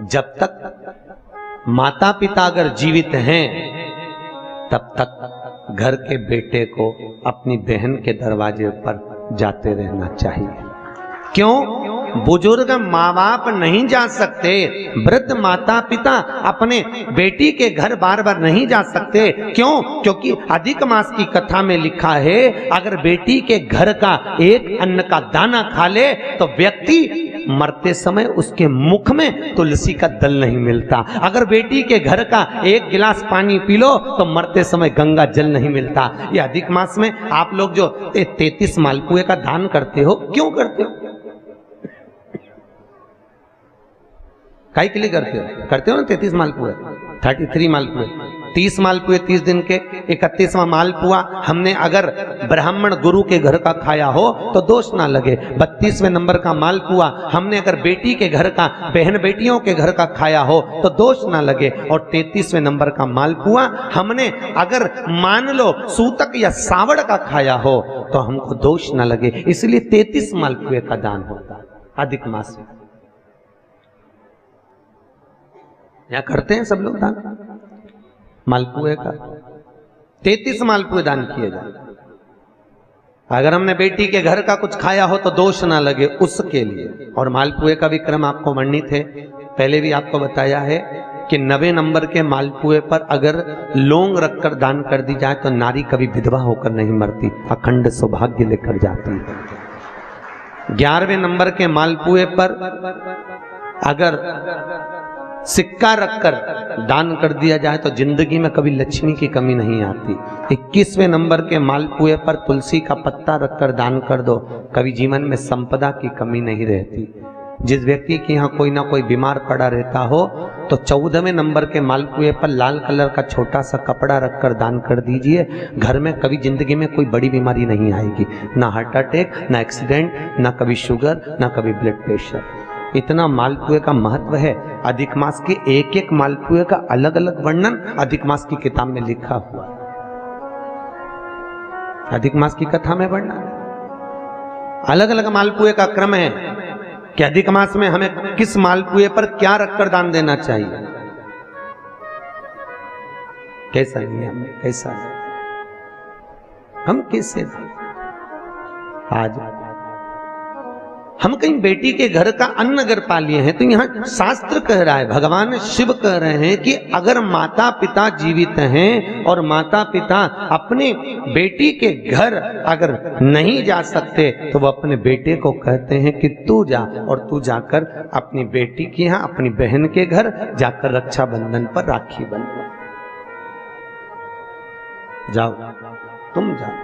जब तक माता पिता अगर जीवित हैं तब तक घर के बेटे को अपनी बहन के दरवाजे पर जाते रहना चाहिए। क्यों? बुजुर्ग माँ बाप नहीं जा सकते, वृद्ध माता पिता अपने बेटी के घर बार बार नहीं जा सकते। क्यों? क्योंकि अधिक मास की कथा में लिखा है अगर बेटी के घर का एक अन्न का दाना खा ले तो व्यक्ति मरते समय उसके मुख में तुलसी का दल नहीं मिलता। अगर बेटी के घर का एक गिलास पानी पी लो तो मरते समय गंगा जल नहीं मिलता। ये अधिक मास में आप लोग जो 33 मालपुए का दान करते हो, क्यों करते हो? काहे के लिए करते हो? करते हो ना 33 मालपुए, 33 मालपुए, 30 मालपुए 30 दिन के, 31वां मालपुआ हमने अगर ब्राह्मण गुरु के घर का खाया हो तो दोष ना लगे। 32वें नंबर का मालपुआ हमने अगर बेटी के घर का, बहन बेटियों के घर का खाया हो तो दोष ना लगे। और 33वें नंबर का मालपुआ हमने अगर मान लो सूतक या सावड़ का खाया हो तो हमको दोष ना लगे। इसलिए 33 मालपुए का दान होता है अधिक मास में। या करते हैं सब लोग दान मालपुए का। 33 मालपुए दान किए जाए। अगर हमने बेटी के घर का कुछ खाया हो तो दोष ना लगे उसके लिए। और मालपुए का भी क्रम आपको वर्णित है, पहले भी आपको बताया है कि 90 नंबर के मालपुए पर अगर लौंग रखकर दान कर दी जाए तो नारी कभी विधवा होकर नहीं मरती, अखंड सौभाग्य लेकर जाती है। 11वें नंबर के मालपुए पर अगर सिक्का रखकर दान कर दिया जाए तो जिंदगी में कभी लक्ष्मी की कमी नहीं आती। 21वें नंबर के मालपुए पर तुलसी का पत्ता रखकर दान कर दो, कभी जीवन में संपदा की कमी नहीं रहती। जिस व्यक्ति के यहाँ कोई ना कोई बीमार पड़ा रहता हो तो 14वें नंबर के मालपुए पर लाल कलर का छोटा सा कपड़ा रखकर दान कर दीजिए। घर में कभी जिंदगी में कोई बड़ी बीमारी नहीं आएगी, ना हार्ट अटैक, ना एक्सीडेंट, ना कभी शुगर, ना कभी ब्लड प्रेशर। इतना मालपुए का महत्व है। अधिक मास के एक एक मालपुए का अलग अलग वर्णन अधिक मास की किताब में लिखा हुआ है। अधिक मास की कथा में वर्णन अलग अलग मालपुए का क्रम है कि अधिक मास में हमें किस मालपुए पर क्या रखकर दान देना चाहिए। कैसा नियम है, कैसा हम कैसे आज हम कहीं बेटी के घर का अन्न अगर पा लिए हैं तो यहाँ शास्त्र कह रहा है, भगवान शिव कह रहे हैं कि अगर माता पिता जीवित हैं और माता पिता अपने बेटी के घर अगर नहीं जा सकते तो वो अपने बेटे को कहते हैं कि तू जा, और तू जाकर अपनी बेटी के यहाँ अपनी बहन के घर जाकर रक्षाबंधन पर राखी बंधो। जाओ, तुम जाओ।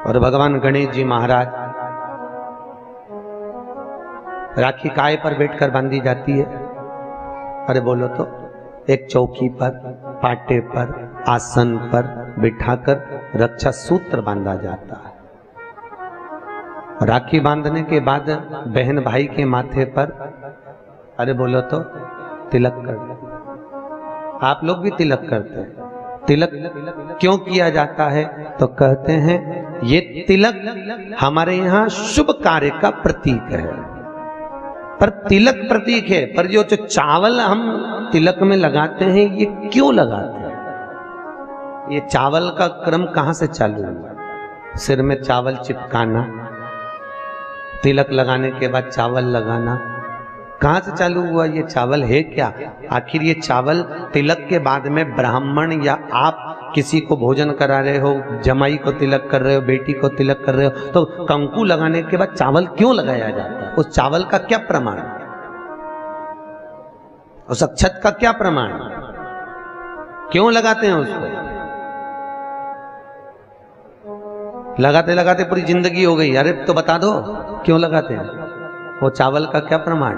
और भगवान गणेश जी महाराज राखी काय पर बैठकर बांधी जाती है? अरे बोलो तो, एक चौकी पर, पाटे पर, आसन पर बिठाकर रक्षा सूत्र बांधा जाता है। राखी बांधने के बाद बहन भाई के माथे पर, अरे बोलो तो, तिलक कर दो। आप लोग भी तिलक करते हैं। तिलक क्यों किया जाता है? तो कहते हैं ये तिलक हमारे यहाँ शुभ कार्य का प्रतीक है। पर तिलक प्रतीक है, पर जो चावल हम तिलक में लगाते हैं ये क्यों लगाते हैं? ये चावल का क्रम कहां से चालू हुआ? सिर में चावल चिपकाना, तिलक लगाने के बाद चावल लगाना, कहां से चालू हुआ? ये चावल है क्या? आखिर ये चावल तिलक के बाद में ब्राह्मण या आप किसी को भोजन करा रहे हो, जमाई को तिलक कर रहे हो, बेटी को तिलक कर रहे हो, तो कंकु लगाने के बाद चावल क्यों लगाया जाता है? उस चावल का क्या प्रमाण? उस अक्षत का क्या प्रमाण? क्यों लगाते हैं उसको? लगाते लगाते पूरी जिंदगी हो गई। अरे तो बता दो क्यों लगाते हैं? वो चावल का क्या प्रमाण?